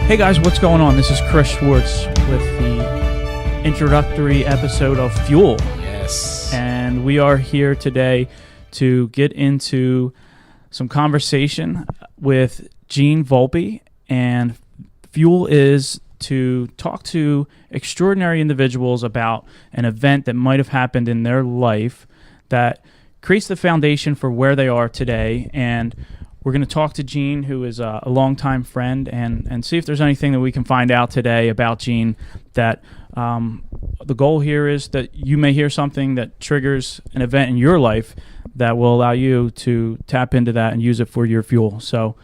Hey guys, what's going on? This is Chris Schwartz with the introductory episode of Fuel. Yes. And we are here today to get into some conversation with Gene Volpe. And Fuel is to talk to extraordinary individuals about an event that might have happened in their life that creates the foundation for where they are today. And we're going to talk to Gene, who is a longtime friend, and see if there's anything that we can find out today about Gene. That the goal here is that you may hear something that triggers an event in your life that will allow you to tap into that and use it for your fuel. So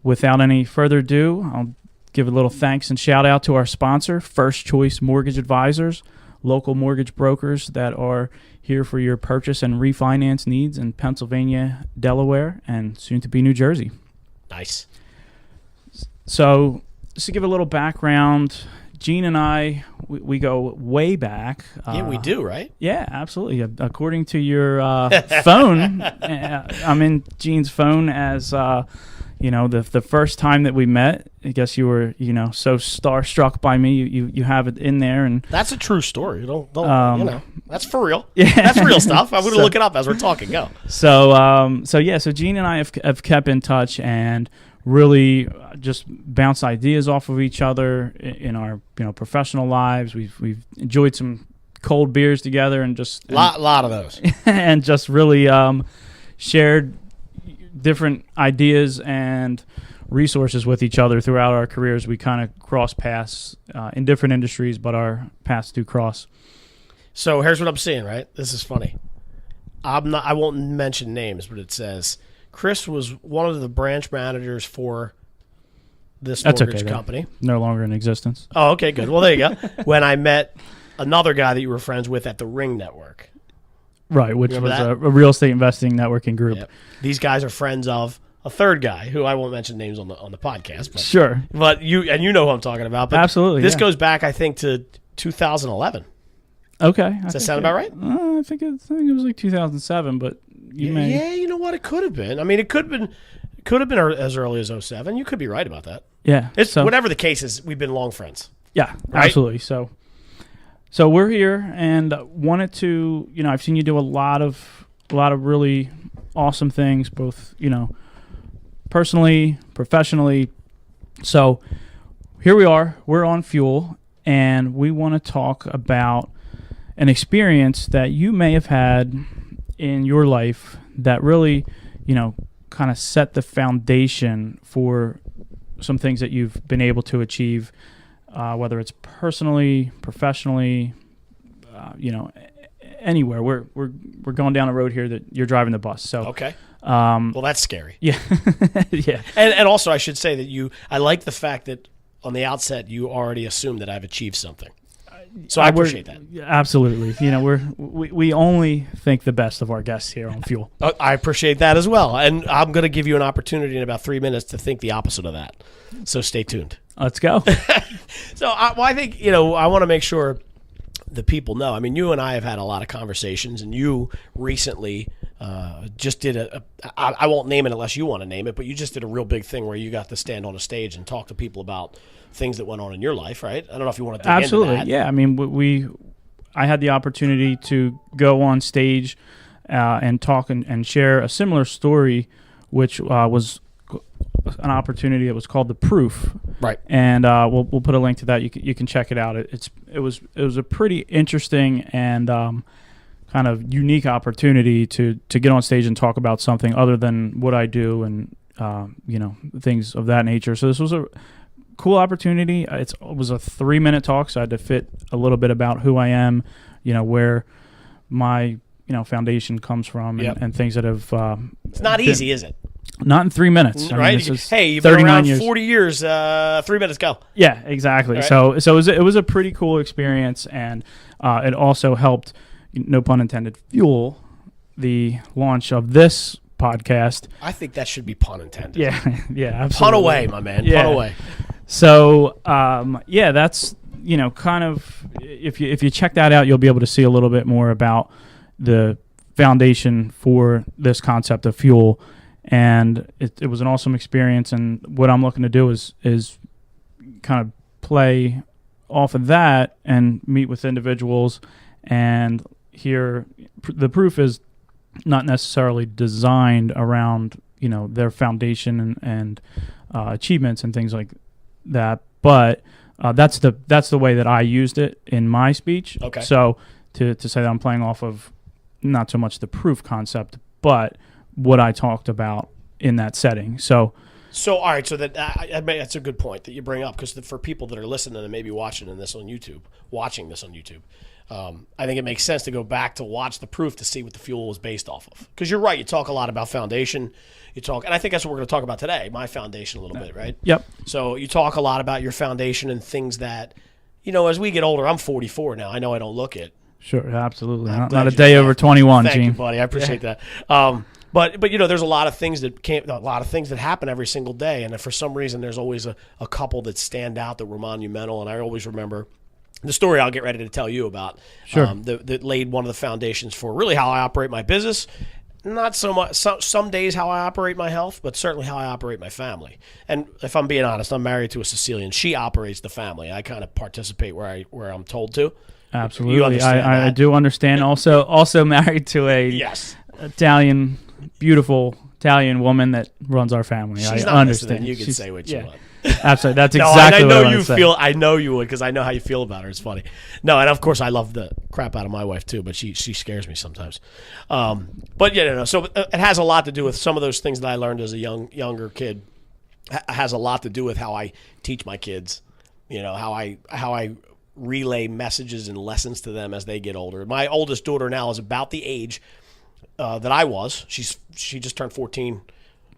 without any further ado, I'll give a little thanks and shout out to our sponsor, First Choice Mortgage Advisors, local mortgage brokers that are here for your purchase and refinance needs in Pennsylvania, Delaware, and soon to be New Jersey. Nice. So just to give a little background, Gene and I, we go way back. Yeah, we do, right? Yeah, absolutely. According to your phone, I'm in Gene's phone as the first time that we met. I guess you were so starstruck by me. You have it in there, and that's a true story. Don't that's for real. Yeah. That's real stuff. I'm going to look it up as we're talking. Go. So Gene and I have kept in touch and really just bounce ideas off of each other in our professional lives. We've enjoyed some cold beers together and just lot of those and just really shared different ideas and resources with each other throughout our careers. We kind of cross paths in different industries, but our paths do cross. So here's what I'm seeing, right? This is funny. I won't mention names, but it says Chris was one of the branch managers for this mortgage company. No longer in existence. Oh, okay, good. Well, there you go. When I met another guy that you were friends with at the Ring Network. Right, which was a real estate investing networking group. Yep. These guys are friends of a third guy who I won't mention names on the podcast. But, sure. But you know who I'm talking about. But absolutely. This goes back, I think, to 2011. Okay. Does that sound about right? I think it was like 2007, but Yeah, you know what? It could have been. I mean, it could have been as early as 2007. You could be right about that. Yeah. Whatever the case is, we've been long friends. Yeah, right? Absolutely. So we're here and wanted to, I've seen you do a lot of really awesome things, both, personally, professionally. So here we are, we're on Fuel, and we want to talk about an experience that you may have had in your life that really, kind of set the foundation for some things that you've been able to achieve. Whether it's personally, professionally, anywhere. We're going down a road here that you're driving the bus. So okay. Well, that's scary. Yeah, yeah. And also, I should say that I like the fact that on the outset you already assumed that I've achieved something. So I appreciate that. Absolutely. We only think the best of our guests here on Fuel. I appreciate that as well, and I'm going to give you an opportunity in about 3 minutes to think the opposite of that. So stay tuned. Let's go. So I think, I want to make sure the people know. I mean, you and I have had a lot of conversations, and you recently just did I won't name it unless you want to name it, but you just did a real big thing where you got to stand on a stage and talk to people about things that went on in your life, right? I don't know if you want to dig into that. Yeah. I mean, I had the opportunity to go on stage and talk and share a similar story, which was an opportunity that was called The Proof. Right. And we'll put a link to that. You can check it out. It was a pretty interesting and kind of unique opportunity to get on stage and talk about something other than what I do and things of that nature. So this was a cool opportunity. It was a 3-minute talk, so I had to fit a little bit about who I am, where my foundation comes from, and things that have. It's not easy, is it? Not in 3 minutes, right? Hey, you've been around 40 years. 3 minutes, go. Yeah, exactly. Right. So it was a pretty cool experience, and it also helped, no pun intended, fuel the launch of this podcast. I think that should be pun intended. Yeah, absolutely. Pun away, my man. Yeah. Pun away. So, that's kind of if you check that out, you'll be able to see a little bit more about the foundation for this concept of fuel. And it was an awesome experience. And what I'm looking to do is kind of play off of that and meet with individuals and hear the proof is not necessarily designed around, their foundation and achievements and things like that, but that's the way that I used it in my speech. Okay. So to say that I'm playing off of not so much the proof concept, but what I talked about in that setting. So all right. So that's a good point that you bring up, because for people that are listening and maybe watching this on YouTube, I think it makes sense to go back to watch the proof to see what the fuel was based off of. Because you're right, you talk a lot about foundation. And I think that's what we're going to talk about today, my foundation a little bit, right? Yep. So you talk a lot about your foundation and things that, as we get older, I'm 44 now. I know I don't look it. Sure, absolutely. I'm Not a glad day you're over laughing. 21, Thank Gene. you, buddy. I appreciate that. But there's a lot of things that happen every single day, and for some reason there's always a couple that stand out that were monumental. And I always remember the story I'll get ready to tell you about. Sure. That laid one of the foundations for really how I operate my business. Not so much. Some days how I operate my health, but certainly how I operate my family. And if I'm being honest, I'm married to a Sicilian. She operates the family. I kind of participate where I'm told to. Absolutely, You understand I that? do understand. Also married to a Yes. beautiful Italian woman that runs our family. She's I not understand. listening. You can say what you want. Absolutely, that's No, exactly I what I know want you to say. feel. I know you would, because I know how you feel about her. It's funny. No, and of course I love the crap out of my wife too, but she scares me sometimes. But so it has a lot to do with some of those things that I learned as a younger kid. Has a lot to do with how I teach my kids. How I relay messages and lessons to them as they get older. My oldest daughter now is about the age that I was. She just turned 14.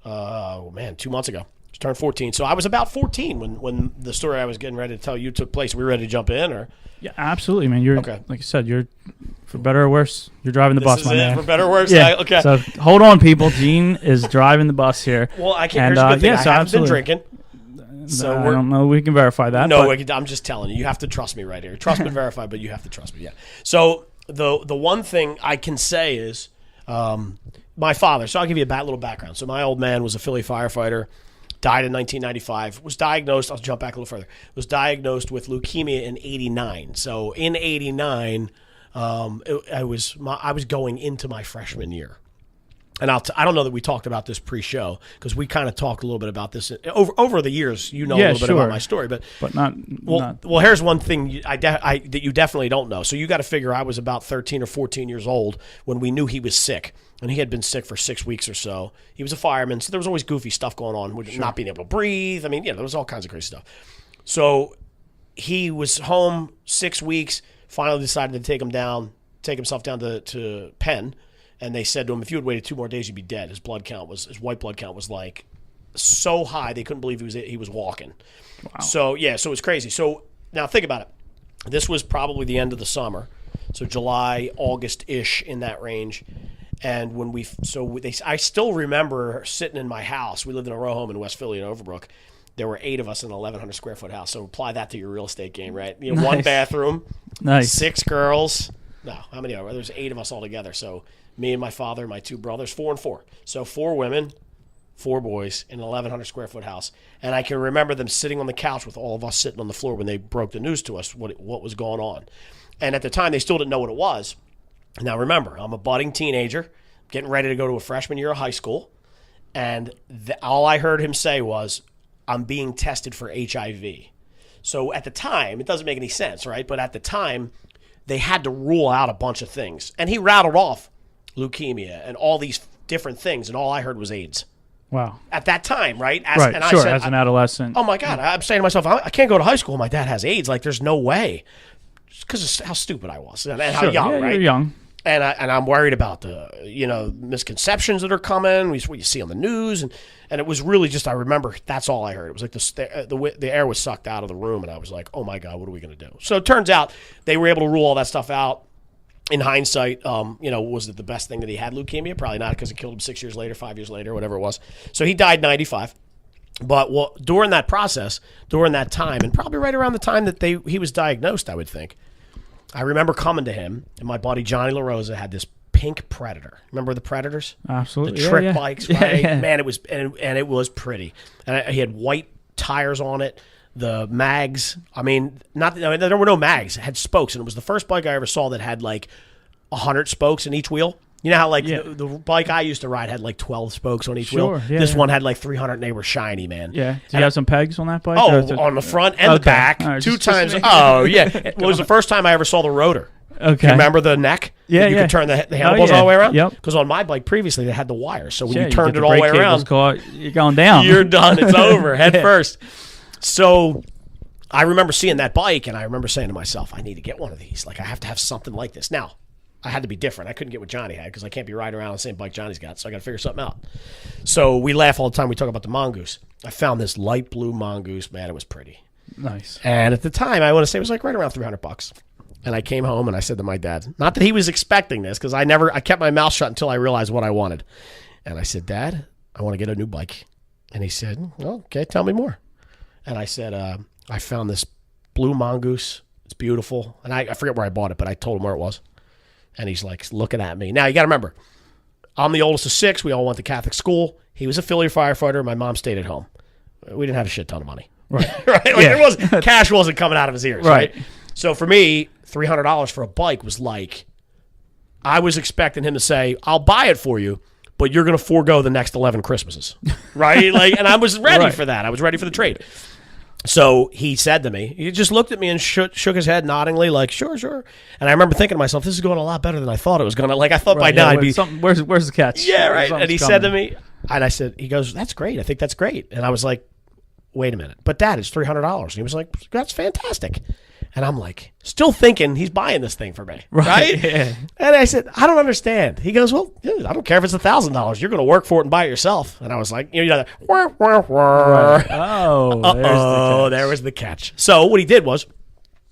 2 months ago. She turned 14. So I was about 14 when the story I was getting ready to tell you took place. Are we ready to jump in, or? Yeah, absolutely, man. You're Okay. Like you said, you're for better or worse. You're driving the This bus, is my it, man. for better or worse? Yeah. Okay. So hold on, people. Gene is driving the bus here. Well, I can't. And, Here's a good thing. yeah, I so haven't been absolutely. drinking. So I we're don't know. We can verify that. no. but I'm just telling you. You have to trust me right here. Trust but verify, but you have to trust me. Yeah. So the one thing I can say is my father. So I'll give you a little background. So my old man was a Philly firefighter. Died in 1995. Was diagnosed. I'll jump back a little further. Was diagnosed with leukemia in '89. So in '89, I was going into my freshman year. And I don't know that we talked about this pre-show, because we kind of talked a little bit about this over the years. A little bit about my story, but not. well, here's one thing that you definitely don't know. So you got to figure I was about 13 or 14 years old when we knew he was sick, and he had been sick for 6 weeks or so. He was a fireman, so there was always goofy stuff going on, with not being able to breathe. I mean, there was all kinds of crazy stuff. So he was home 6 weeks. Finally decided to take himself down to Penn. And they said to him, if you had waited 2 more days, you'd be dead. His white blood count was like so high they couldn't believe he was walking. Wow. So it was crazy. So now think about it. This was probably the end of the summer, so July, August-ish, in that range. And when I still remember sitting in my house. We lived in a row home in West Philly in Overbrook. There were 8 of us in an 1,100 square foot house. So apply that to your real estate game, right? Nice. 1 bathroom, Nice. 6 girls. No, how many are there? There's 8 of us all together. So me and my father, my 2 brothers, 4 and 4. So 4 women, 4 boys in an 1,100 square foot house. And I can remember them sitting on the couch with all of us sitting on the floor when they broke the news to us, what was going on. And at the time, they still didn't know what it was. Now remember, I'm a budding teenager, getting ready to go to a freshman year of high school. And all I heard him say was, I'm being tested for HIV. So at the time, it doesn't make any sense, right? But at the time, they had to rule out a bunch of things. And he rattled off leukemia and all these different things, and all I heard was AIDS. Wow. At that time, right? Right, and sure, I said, as an adolescent. oh my God, I'm saying to myself, I can't go to high school. My dad has AIDS. Like, there's no way. Because of how stupid I was and how young, yeah, right? You're young. And I'm worried about the misconceptions that are coming. What you see on the news, and it was really just, I remember that's all I heard. It was like the air was sucked out of the room, and I was like, oh my God, what are we going to do? So it turns out they were able to rule all that stuff out. In hindsight, was it the best thing that he had leukemia? Probably not, because it killed him 6 years later, 5 years later, whatever it was. So he died 95. But during that process, during that time, and probably right around the time that he was diagnosed, I would think, I remember coming to him, and my buddy Johnny LaRosa had this pink Predator. Remember the Predators? Absolutely. The trick yeah. bikes, right? Yeah. Man, it was and it was pretty. And he had white tires on it. the mags. I mean, there were no mags. It had spokes, and it was the first bike I ever saw that had like 100 spokes in each wheel. You know how like the bike I used to ride had like 12 spokes on each wheel? Yeah, this one had like 300 and they were shiny, man. Yeah. Do you have some pegs on that bike? Oh, on the front and the back. Right, two times. Oh, yeah. It was the first time I ever saw the rotor. Okay. You remember the neck? Yeah, You could turn the handlebars all the way around? Yep. Because on my bike previously, they had the wires. So when Yeah, you turned get it all the way brake cables around, caught, you're going down. you're done. It's over. Head first. So I remember seeing that bike, and I remember saying to myself, I need to get one of these. Like, I have to have something like this. Now, I had to be different. I couldn't get what Johnny had because I can't be riding around on the same bike Johnny's got, so I got to figure something out. So we laugh all the time. We talk about the Mongoose. I found this light blue Mongoose. Man, it was pretty. Nice. And at the time, I want to say it was like right around $300. And I came home and I said to my dad, not that he was expecting this, because I kept my mouth shut until I realized what I wanted. And I said, Dad, I want to get a new bike. And he said, oh, okay, tell me more. And I said, I found this blue Mongoose. It's beautiful. And I forget where I bought it, but I told him where it was. And he's like looking at me. Now, you got to remember, I'm the oldest of 6. We all went to Catholic school. He was a Philly firefighter. My mom stayed at home. We didn't have a shit ton of money. Right. Right? Like cash wasn't coming out of his ears. Right. So for me, $300 for a bike was like, I was expecting him to say, I'll buy it for you, but you're going to forego the next 11 Christmases. Right? Like, and I was ready for that. I was ready for the trade. So he said to me, he just looked at me and shook his head noddingly, like, sure. And I remember thinking to myself, this is going a lot better than I thought it was going to. Like, I thought by now I'd be. Where's the catch? Yeah, right. And he said to me, and I said, he goes, that's great. I think that's great. And I was like, wait a minute. But Dad, it's $300. And he was like, that's fantastic. And I'm like, still thinking he's buying this thing for me. Right? Yeah. And I said, I don't understand. He goes, well, dude, I don't care if it's $1,000. You're going to work for it and buy it yourself. And I was like, wah, wah, wah. Right. Oh, There was the catch. So what he did was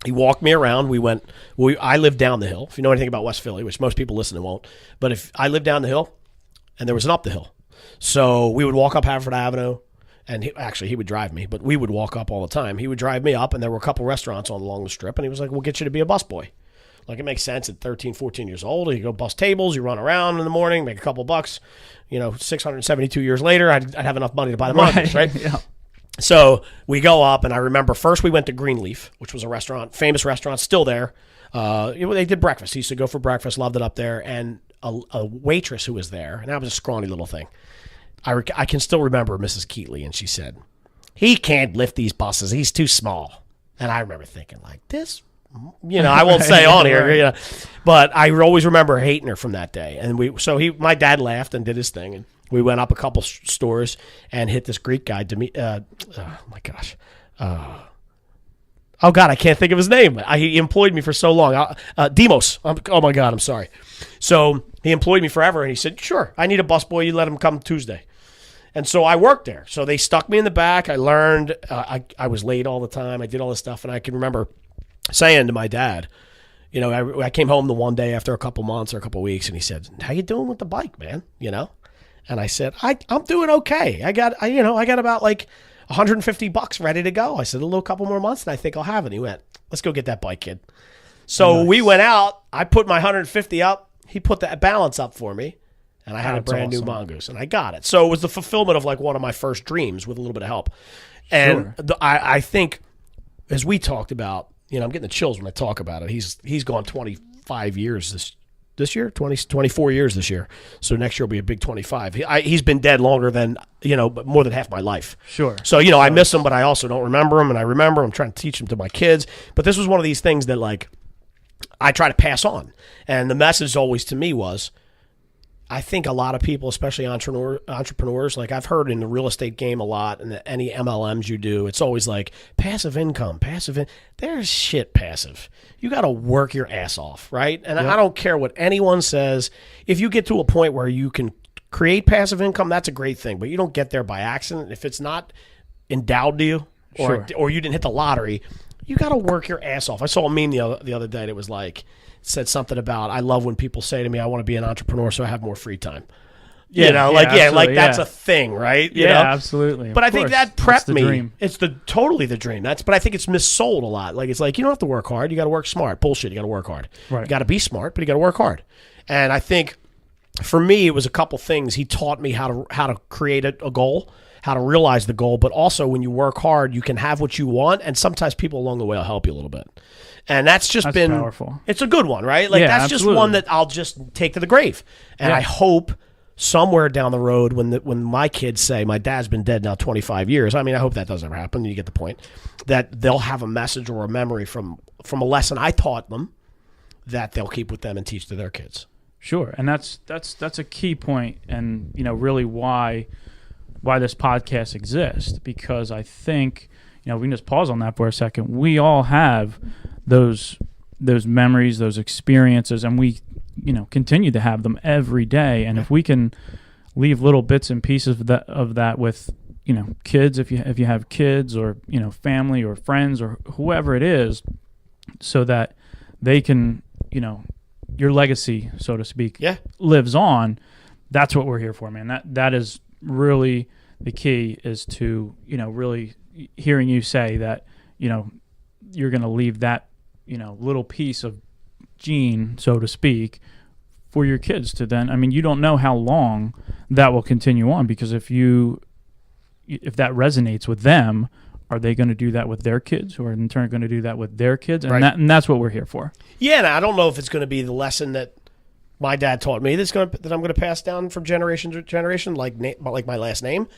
he walked me around. I lived down the hill. If you know anything about West Philly, which most people listening won't. But if I lived down the hill and there was an up the hill. So we would walk up Haverford Avenue. And he would drive me, but we would walk up all the time. He would drive me up, and there were a couple restaurants along the strip, and he was like, we'll get you to be a busboy. Like, it makes sense at 13, 14 years old. You go bus tables, you run around in the morning, make a couple bucks. 672 years later, I'd have enough money to buy the Mongoose, right? Yeah. So we go up, and I remember first we went to Greenleaf, which was a restaurant, famous restaurant, still there. They did breakfast. He used to go for breakfast, loved it up there. And a waitress who was there, and that was a scrawny little thing. I can still remember Mrs. Keatley, and she said, he can't lift these buses. He's too small. And I remember thinking, like, this, I won't say on here, but I always remember hating her from that day. And my dad laughed and did his thing, and we went up a couple stores and hit this Greek guy, oh my gosh. Oh, God, I can't think of his name. He employed me for so long. Demos. Oh, my God, I'm sorry. So he employed me forever, and he said, sure, I need a busboy. You let him come Tuesday. And so I worked there. So they stuck me in the back. I learned. I was late all the time. I did all this stuff. And I can remember saying to my dad, I came home the one day after a couple months or a couple weeks, and he said, how you doing with the bike, man? And I said, I'm doing okay. I got about like $150 ready to go. I said, a little couple more months, and I think I'll have it. And he went, let's go get that bike, kid. So we went out. I put my 150 up. He put that balance up for me. And I had a brand new Mongoose, and I got it. So it was the fulfillment of like one of my first dreams with a little bit of help. And I think, as we talked about, I'm getting the chills when I talk about it. He's gone 25 years this year, 24 years this year. So next year will be a big 25. He's been dead longer than, more than half my life. Sure. So, I miss him, but I also don't remember him, and I remember I'm trying to teach him to my kids. But this was one of these things that, like, I try to pass on. And the message always to me was, I think a lot of people, especially entrepreneurs, like I've heard in the real estate game a lot, and any MLMs you do, it's always like passive income. There's shit passive. You got to work your ass off, right? And I don't care what anyone says. If you get to a point where you can create passive income, that's a great thing. But you don't get there by accident. If it's not endowed to you, or you didn't hit the lottery, you got to work your ass off. I saw a meme the other day that was like, said something about, I love when people say to me, I want to be an entrepreneur so I have more free time. That's a thing, right? Absolutely. But I think that prepped me. Dream. It's totally the dream. But I think it's missold a lot. Like, it's like, you don't have to work hard. You got to work smart. Bullshit. You got to work hard. Right. You got to be smart, but you got to work hard. And I think for me, it was a couple things. He taught me how to create a goal. how to realize the goal, but also when you work hard, you can have what you want, and sometimes people along the way will help you a little bit. And that's been powerful. It's a good one, right? Like, Yeah, that's absolutely. just one that I'll just take to the grave. And I hope somewhere down the road when my kids say, my dad's been dead now 25 years, I mean, I hope that doesn't ever happen. You get the point. That they'll have a message or a memory from a lesson I taught them that they'll keep with them and teach to their kids. Sure, and that's a key point, and really why this podcast exists, because I think we can just pause on that for a second. We all have those memories, those experiences, and we continue to have them every day. And if we can leave little bits and pieces of that with kids, if you have kids, or family or friends or whoever it is, so that they can your legacy, so to speak, lives on. That's what we're here for, man. That is really the key, is to really hearing you say that you're going to leave that little piece of Gene, so to speak, for your kids to then. I mean, you don't know how long that will continue on, because if that resonates with them, are they going to do that with their kids, who are in turn going to do that with their kids? And, right. and that's what we're here for. Yeah, and I don't know if it's going to be the lesson that my dad taught me that I'm going to pass down from generation to generation, like my last name,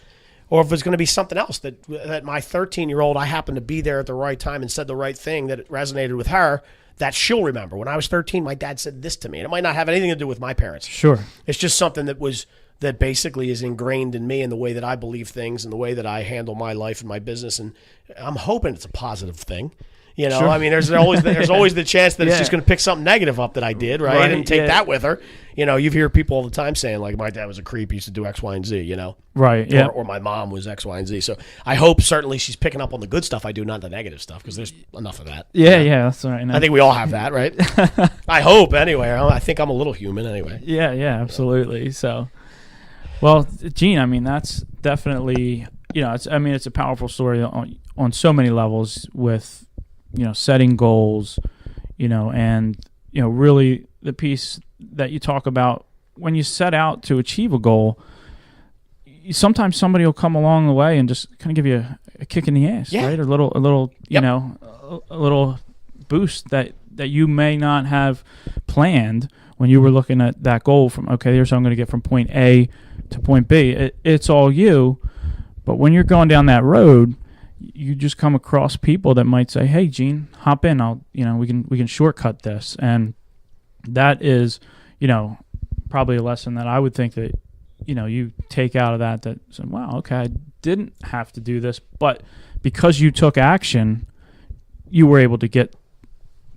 or if it's going to be something else that my 13-year-old, I happened to be there at the right time and said the right thing that resonated with her, that she'll remember. When I was 13, my dad said this to me, and it might not have anything to do with my parents. Sure. It's just something that basically is ingrained in me and the way that I believe things and the way that I handle my life and my business. And I'm hoping it's a positive thing. Sure. I mean, there's always the chance that it's just going to pick something negative up that I did, right? And take that with her. You hear people all the time saying, like, my dad was a creep, he used to do X, Y, and Z, Right, yeah. Or my mom was X, Y, and Z. So I hope certainly she's picking up on the good stuff I do, not the negative stuff, because there's enough of that. Yeah, that's all right. I think we all have that, right? I hope, anyway. I think I'm a little human, anyway. Yeah, absolutely. So, well, Gene, I mean, that's definitely, it's a powerful story on so many levels, with setting goals, and really the piece that you talk about when you set out to achieve a goal. Sometimes somebody will come along the way and just kind of give you a kick in the ass, right? A little, a little boost that you may not have planned when you were looking at that goal from, okay, here's how I'm going to get from point A to point B. It's all you, but when you're going down that road, you just come across people that might say, "Hey, Gene, hop in. We can shortcut this." And that is, probably a lesson that I would think that, you take out of that said, wow, okay, I didn't have to do this, but because you took action, you were able to get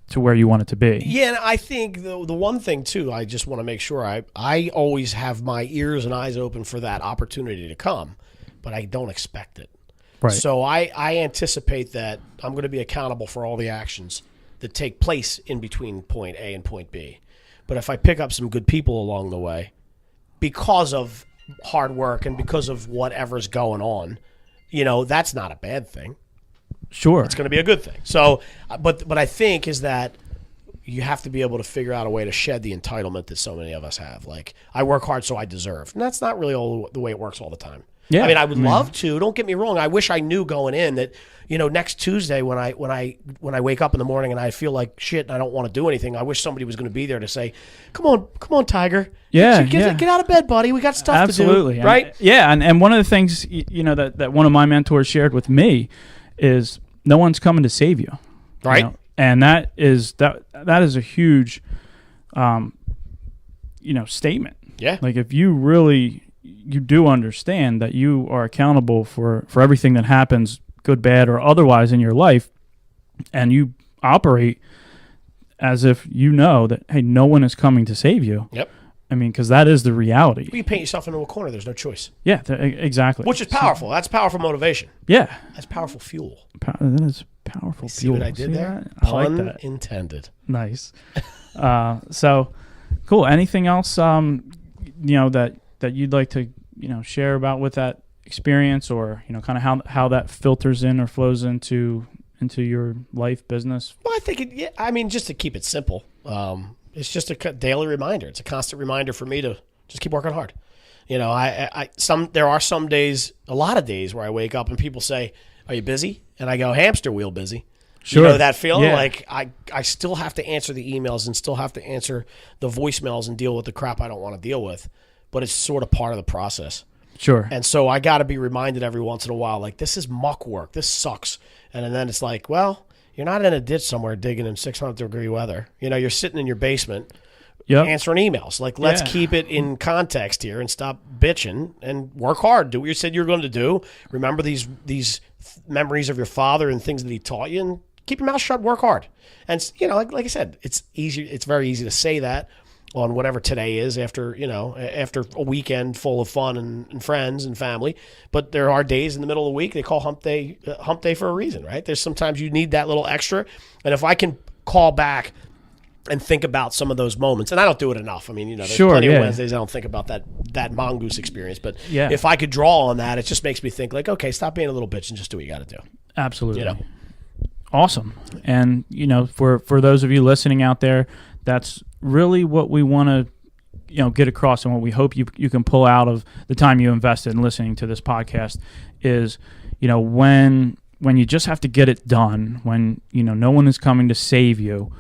to where you wanted to be. Yeah, and I think the one thing too, I just want to make sure I always have my ears and eyes open for that opportunity to come, but I don't expect it. Right. So I anticipate that I'm going to be accountable for all the actions that take place in between point A and point B. But if I pick up some good people along the way, because of hard work and because of whatever's going on, that's not a bad thing. Sure. It's going to be a good thing. So, but I think is that you have to be able to figure out a way to shed the entitlement that so many of us have. Like, I work hard, so I deserve. And that's not really all the way it works all the time. Yeah. I mean, I would love to. Don't get me wrong. I wish I knew going in that, next Tuesday when I wake up in the morning and I feel like shit and I don't want to do anything, I wish somebody was going to be there to say, "Come on, Tiger. Yeah, get out of bed, buddy. We got stuff Absolutely. to do." Right? And one of the things that one of my mentors shared with me is no one's coming to save you. Right. And that is a huge statement. Yeah. Like, if you do understand that you are accountable for everything that happens, good, bad, or otherwise in your life, and you operate as if that, hey, no one is coming to save you. Yep. I mean, because that is the reality. You paint yourself into a corner. There's no choice. Yeah, exactly. Which is powerful. That's powerful motivation. Yeah. That's powerful fuel. That is powerful See fuel. what I did there? That? I Pun like that. intended. Nice. So, cool. Anything else, that you'd like to, share about with that experience, or, kind of how that filters in or flows into your life, business? Well, I think just to keep it simple, it's just a daily reminder. It's a constant reminder for me to just keep working hard. You know, there are some days, a lot of days where I wake up and people say, "Are you busy?" And I go, "Hamster wheel busy." Sure. You know that feeling? Yeah. Like I still have to answer the emails and still have to answer the voicemails and deal with the crap I don't want to deal with. But it's sort of part of the process. Sure. And so I got to be reminded every once in a while, like, this is muck work. This sucks. And then it's like, well, you're not in a ditch somewhere digging in 600-degree weather. You know, you're sitting in your basement answering emails. Like, let's keep it in context here and stop bitching and work hard. Do what you said you're going to do. Remember these memories of your father and things that he taught you, and keep your mouth shut, work hard. And, you know, like I said, it's easy. It's very easy to say that on whatever today is after a weekend full of fun and friends and family. But there are days in the middle of the week, they call hump day for a reason, right? There's sometimes you need that little extra. And if I can call back and think about some of those moments, and I don't do it enough. I mean, you know, there's plenty of Wednesdays I don't think about that mongoose experience. But if I could draw on that, it just makes me think like, okay, stop being a little bitch and just do what you got to do. Absolutely. You know? Awesome. And, you know, for those of you listening out there, that's really what we want to, you know, get across, and what we hope you can pull out of the time you invested in listening to this podcast is, you know, when you just have to get it done, when, you know, no one is coming to save you,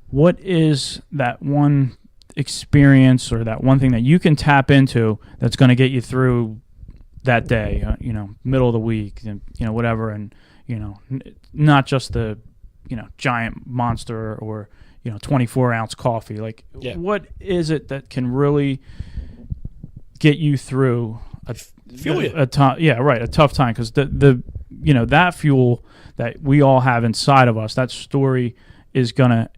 what is that one experience or that one thing that you can tap into that's going to get you through that day, you know, middle of the week, and, you know, whatever, and, you know, not just the, you know, giant monster or, you know, 24-ounce coffee. Like, what is it that can really get you through a tough time? Because the you know, that fuel that we all have inside of us, that story is gonna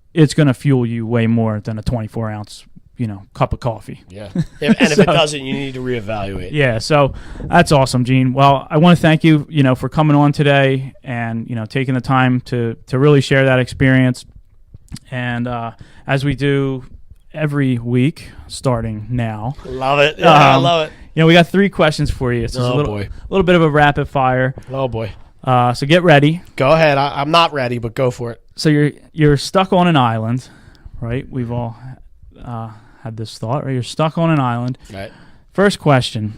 fuel you way more than a 24-ounce, you know, cup of coffee. Yeah. If it doesn't, you need to reevaluate. Yeah. So that's awesome, Gene. Well, I want to thank you, you know, for coming on today and, you know, taking the time to really share that experience. And as we do every week, starting now. Love it. Yeah, I love it. You know, we got 3 questions for you. It's a little bit of a rapid fire. Oh, boy. So get ready. Go ahead. I'm not ready, but go for it. So you're stuck on an island, right? We've all had this thought, right? You're stuck on an island. Right. First question,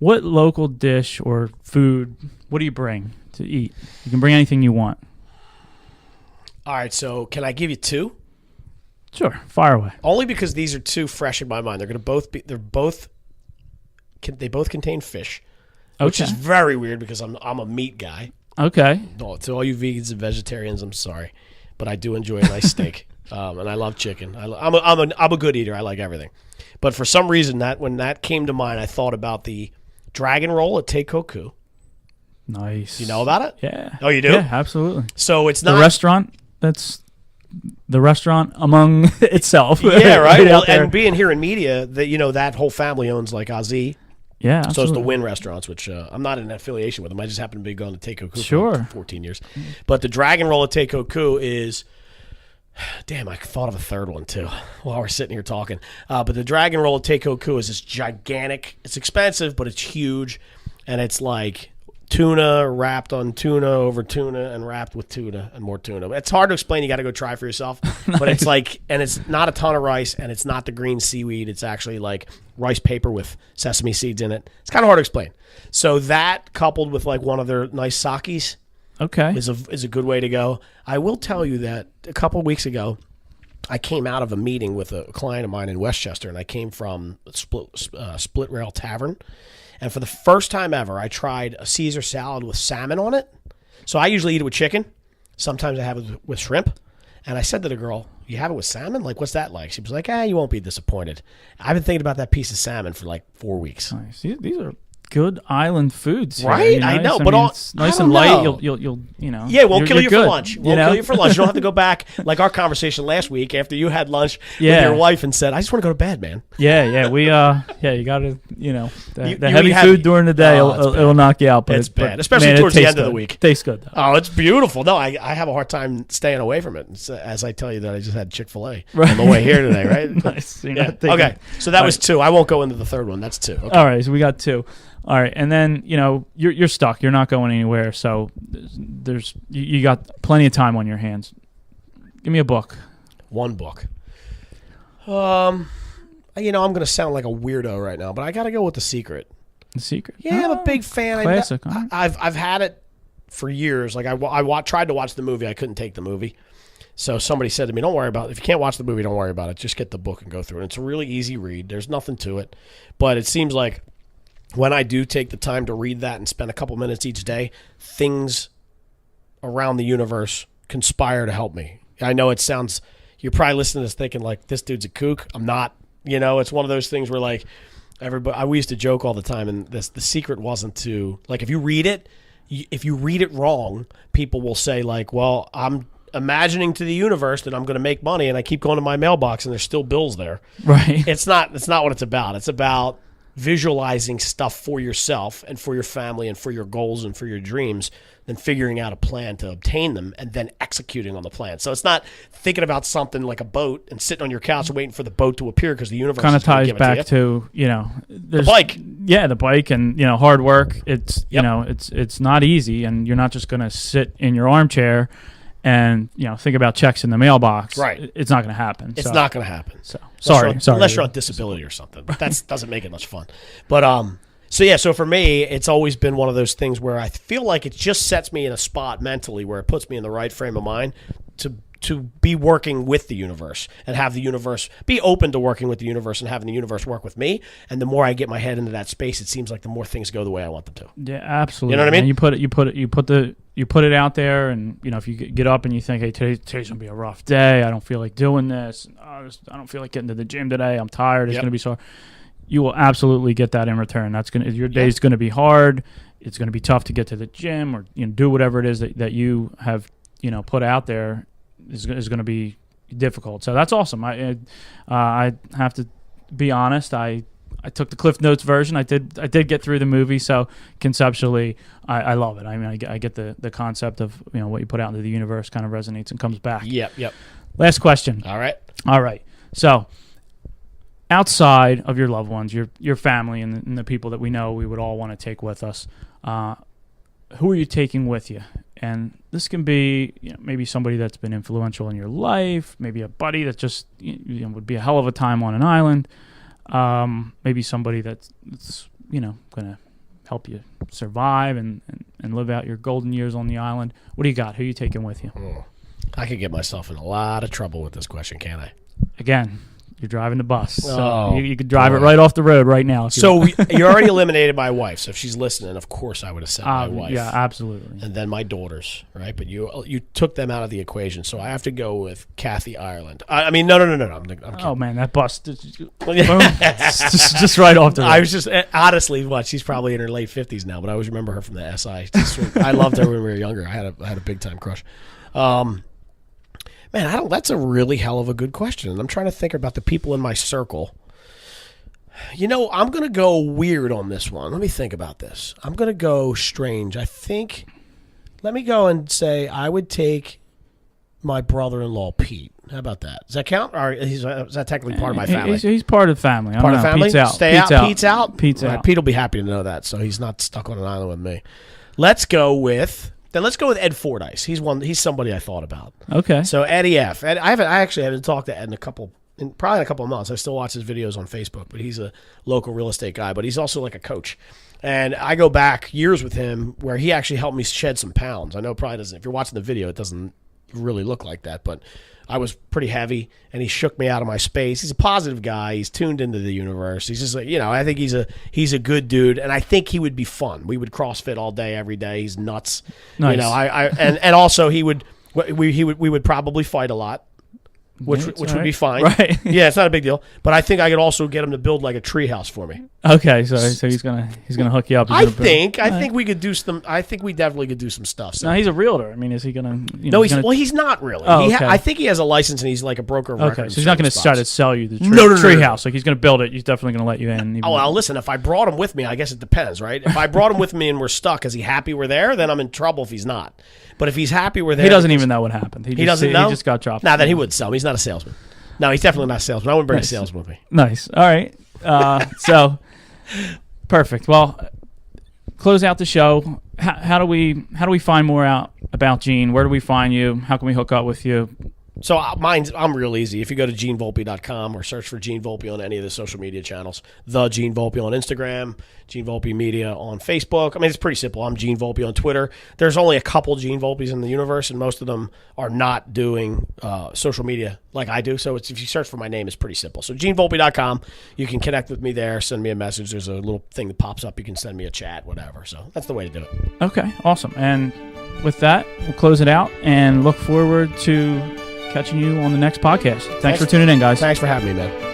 what local dish or food, what do you bring to eat? You can bring anything you want. All right, so can I give you 2? Sure, fire away. Only because these are 2 fresh in my mind. They both contain fish, which is very weird because I'm a meat guy. Okay. No, to all you vegans and vegetarians, I'm sorry, but I do enjoy a nice steak, and I love chicken. I'm a good eater. I like everything, but for some reason when that came to mind, I thought about the dragon roll at Teikoku. Nice. You know about it? Yeah. Oh, you do? Yeah, absolutely. So it's not the restaurant. That's the restaurant among itself. Yeah, right. Well, and being here in media, that whole family owns like Azi. Yeah, absolutely. So it's the Wynn restaurants, which I'm not in affiliation with them. I just happen to be going to Teikoku for 14 years. But the dragon roll at Teikoku is, damn, I thought of a third one too while we're sitting here talking. But the dragon roll at Teikoku is this gigantic. It's expensive, but it's huge, and it's like tuna wrapped on tuna over tuna and wrapped with tuna and more tuna. It's hard to explain. You got to go try for yourself. But it's like, and it's not a ton of rice, and it's not the green seaweed. It's actually like rice paper with sesame seeds in it. It's kind of hard to explain. So that coupled with like one of their nice sakis, okay, is a good way to go. I will tell you that a couple of weeks ago, I came out of a meeting with a client of mine in Westchester, and I came from Split Rail Tavern. And for the first time ever, I tried a Caesar salad with salmon on it. So I usually eat it with chicken. Sometimes I have it with shrimp. And I said to the girl, "You have it with salmon? Like, what's that like?" She was like, you won't be disappointed. I've been thinking about that piece of salmon for like 4 weeks. Nice. These are good island foods here, right? You know? I know, I but mean, it's nice and light. You'll you know. Yeah, we'll kill you for good, lunch. We'll kill you for lunch. You don't have to go back like our conversation last week after you had lunch with your wife and said, "I just want to go to bed, man." Yeah, we you got to, you know, the you heavy food during the day it'll knock you out, but it's bad, especially towards the end of the week. Tastes good though. Oh, it's beautiful. No, I have a hard time staying away from it. As I tell you that I just had Chick-fil-A on the way here today, right? Nice. Okay, so that was 2. I won't go into the third one. That's 2. Okay. All right, so we got 2. All right, and then, you know, you're stuck. You're not going anywhere, so you got plenty of time on your hands. Give me a book. One book. I'm going to sound like a weirdo right now, but I got to go with The Secret. The Secret. Yeah, I'm a big fan. Classic. All right. I've had it for years. Like I tried to watch the movie. I couldn't take the movie. So somebody said to me, don't worry about it. If you can't watch the movie, don't worry about it. Just get the book and go through it. It's a really easy read. There's nothing to it. But it seems like when I do take the time to read that and spend a couple minutes each day, things around the universe conspire to help me. I know it sounds, you're probably listening to this thinking like, this dude's a kook. I'm not. It's one of those things where like, we used to joke all the time, and the secret wasn't to, like, if you read it wrong, people will say like, well, I'm imagining to the universe that I'm going to make money, and I keep going to my mailbox and there's still bills there. Right. It's not what it's about. It's about visualizing stuff for yourself and for your family and for your goals and for your dreams, then figuring out a plan to obtain them and then executing on the plan. So it's not thinking about something like a boat and sitting on your couch and waiting for the boat to appear because the universe kind of ties give it back to the bike. Yeah, the bike and hard work. It's it's not easy, and you're not just going to sit in your armchair and think about checks in the mailbox. Right. It's not going to happen. It's not going to happen. So sorry. Unless you're on disability or something, but that doesn't make it much fun. But so for me, it's always been one of those things where I feel like it just sets me in a spot mentally where it puts me in the right frame of mind to be working with the universe and have the universe be open to working with the universe and having the universe work with me. And the more I get my head into that space, it seems like the more things go the way I want them to. Yeah, absolutely. You know what I mean? And you put it out there, and if you get up and you think, hey, today's gonna be a rough day. I don't feel like doing this. I don't feel like getting to the gym today. I'm tired. It's gonna be so. You will absolutely get that in return. Your day's gonna be hard. It's gonna be tough to get to the gym or do whatever it is that you have put out there is going to be difficult. So that's awesome. I have to be honest. I took the Cliff Notes version. I did get through the movie, so conceptually, I love it. I mean, I get the concept of what you put out into the universe kind of resonates and comes back. Yep. Last question. All right. So, outside of your loved ones, your family, and the people that we know we would all want to take with us, who are you taking with you? And this can be maybe somebody that's been influential in your life, maybe a buddy that just would be a hell of a time on an island, maybe somebody that's going to help you survive and live out your golden years on the island. What do you got? Who are you taking with you? I could get myself in a lot of trouble with this question, can't I? Again, you're driving the bus. So you could drive it right off the road right now. So you already eliminated my wife. So if she's listening, of course I would have said my wife. Yeah, absolutely. And then my daughters, right? But you took them out of the equation. So I have to go with Kathy Ireland. I mean, no. I'm kidding. Oh, man, that bus. just right off the road. I was just, honestly, she's probably in her late 50s now, but I always remember her from the SI. I loved her when we were younger. I had a big-time crush. Man, that's a really hell of a good question. And I'm trying to think about the people in my circle. I'm going to go weird on this one. Let me think about this. I'm going to go strange. Let me go and say I would take my brother-in-law, Pete. How about that? Does that count? Or is that technically part of my family? He's part of the family. Part of the family? Pete's out. Stay out. Pete's out? Pete's out. Pete will be happy to know that, so he's not stuck on an island with me. Let's go with Ed Fordyce. He's somebody I thought about. Okay. So Eddie F. I actually haven't talked to Ed in probably in a couple of months. I still watch his videos on Facebook, but he's a local real estate guy, but he's also like a coach. And I go back years with him where he actually helped me shed some pounds. I know it probably doesn't, if you're watching the video, it doesn't really look like that, but I was pretty heavy and he shook me out of my space. He's a positive guy. He's tuned into the universe. He's just like, I think he's a good dude, and I think he would be fun. We would CrossFit all day, every day. He's nuts. Nice. And also we would probably fight a lot. Which would be fine. Right. Yeah, it's not a big deal. But I think I could also get him to build like a treehouse for me. Okay, so he's gonna hook you up. I think we could do some. I think we definitely could do some stuff. So. No, he's a realtor. I mean, is he gonna? No, he's not really. Oh, okay. I think he has a license and he's like a broker of record. Okay, so he's not going to try to sell you the treehouse. Like he's going to build it. He's definitely going to let you in. Well, listen. If I brought him with me, I guess it depends, right? If I brought him with me and we're stuck, is he happy we're there? Then I'm in trouble if he's not. But if he's happy we're there, he doesn't even know what happened. He doesn't know. He just got dropped. Then he would sell me. He's not a salesman. No, he's definitely not a salesman. I wouldn't bring a salesman with me. Nice. All right. So, perfect. Well, close out the show. How do we find more out about Gene? Where do we find you? How can we hook up with you? So I'm real easy. If you go to GeneVolpe.com or search for Gene Volpe on any of the social media channels, the Gene Volpe on Instagram, Gene Volpe Media on Facebook. I mean, it's pretty simple. I'm Gene Volpe on Twitter. There's only a couple Gene Volpes in the universe, and most of them are not doing social media like I do. So if you search for my name, it's pretty simple. So GeneVolpe.com, you can connect with me there, send me a message. There's a little thing that pops up. You can send me a chat, whatever. So that's the way to do it. Okay, awesome. And with that, we'll close it out and look forward to catching you on the next podcast. Thanks for tuning in, guys. Thanks for having me, man.